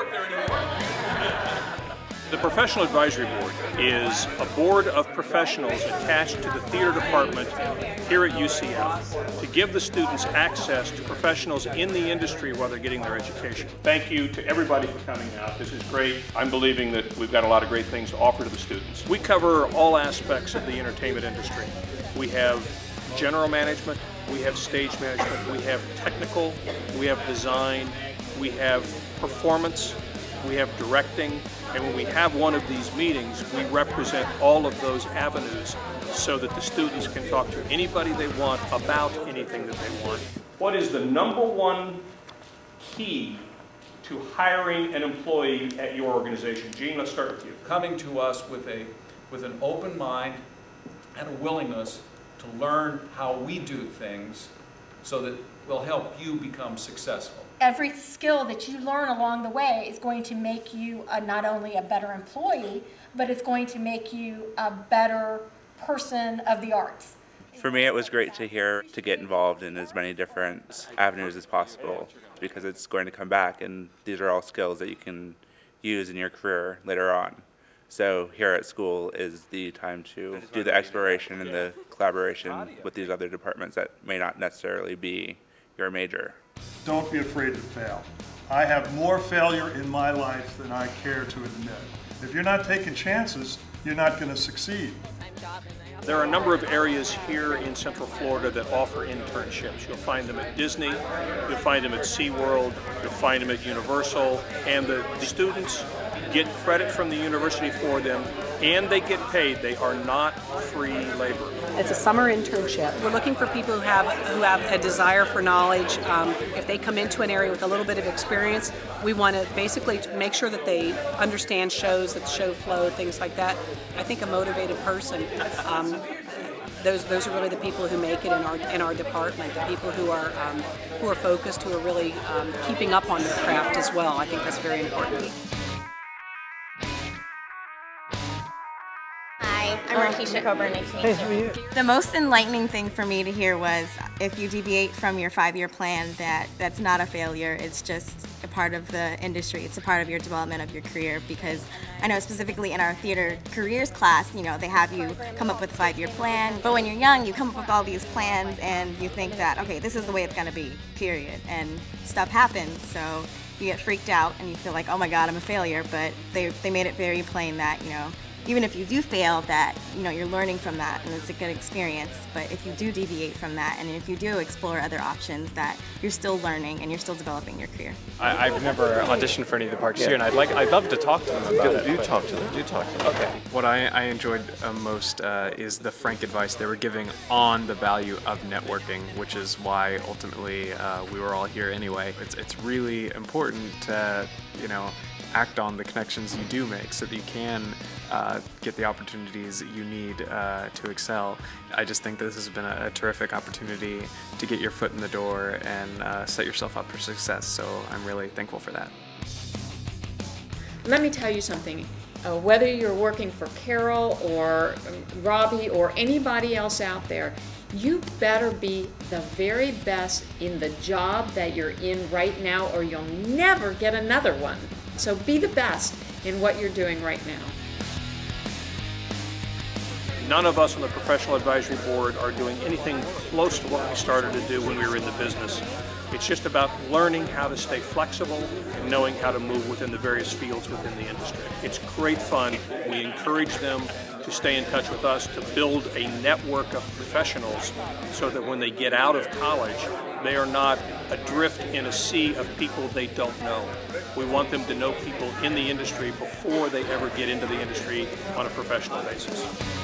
work there anymore. The Professional Advisory Board is a board of professionals attached to the theater department here at UCF to give the students access to professionals in the industry while they're getting their education. Thank you to everybody for coming out. This is great. I'm believing that we've got a lot of great things to offer to the students. We cover all aspects of the entertainment industry. We have general management, we have stage management, we have technical, we have design, we have performance, we have directing, and when we have one of these meetings, we represent all of those avenues so that the students can talk to anybody they want about anything that they want. What is the #1 key to hiring an employee at your organization? Gene, let's start with you. Coming to us with an open mind and a willingness to learn how we do things so that we'll help you become successful. Every skill that you learn along the way is going to make you not only a better employee, but it's going to make you a better person of the arts. For me, it was great to get involved in as many different avenues as possible because it's going to come back, and these are all skills that you can use in your career later on. So here at school is the time to do the exploration and the collaboration with these other departments that may not necessarily be your major. Don't be afraid to fail. I have more failure in my life than I care to admit. If you're not taking chances, you're not going to succeed. There are a number of areas here in Central Florida that offer internships. You'll find them at Disney, you'll find them at SeaWorld, you'll find them at Universal, and the students get credit from the university for them, and they get paid. They are not free labor. It's a summer internship. We're looking for people who have a desire for knowledge. If they come into an area with a little bit of experience, we want to basically make sure that they understand shows, that the show flow, things like that. I think a motivated person, those are really the people who make it in our department. The people who are focused, who are really keeping up on their craft as well. I think that's very important. I'm Rakisha Coburn. Nice to meet you. The most enlightening thing for me to hear was if you deviate from your 5-year plan, that's not a failure. It's just a part of the industry. It's a part of your development of your career, because I know specifically in our theater careers class, you know, they have you come up with a 5-year plan. But when you're young, you come up with all these plans and you think that, okay, this is the way it's going to be, period. And stuff happens, so you get freaked out and you feel like, oh my God, I'm a failure. But they made it very plain that, you know, even if you do fail, that, you know, you're learning from that and it's a good experience. But if you do deviate from that and if you do explore other options, that you're still learning and you're still developing your career. I've never auditioned for any of the parts here, and I'd love to talk to them about it. Do talk to them. Okay. What I enjoyed most is the frank advice they were giving on the value of networking, which is why ultimately we were all here anyway. It's really important to, you know, act on the connections you do make so that you can get the opportunities that you need to excel. I just think this has been a terrific opportunity to get your foot in the door and set yourself up for success, so I'm really thankful for that. Let me tell you something. Whether you're working for Carol or Robbie or anybody else out there, you better be the very best in the job that you're in right now, or you'll never get another one. So be the best in what you're doing right now. None of us on the Professional Advisory Board are doing anything close to what we started to do when we were in the business. It's just about learning how to stay flexible and knowing how to move within the various fields within the industry. It's great fun. We encourage them to stay in touch with us, to build a network of professionals so that when they get out of college, they are not adrift in a sea of people they don't know. We want them to know people in the industry before they ever get into the industry on a professional basis.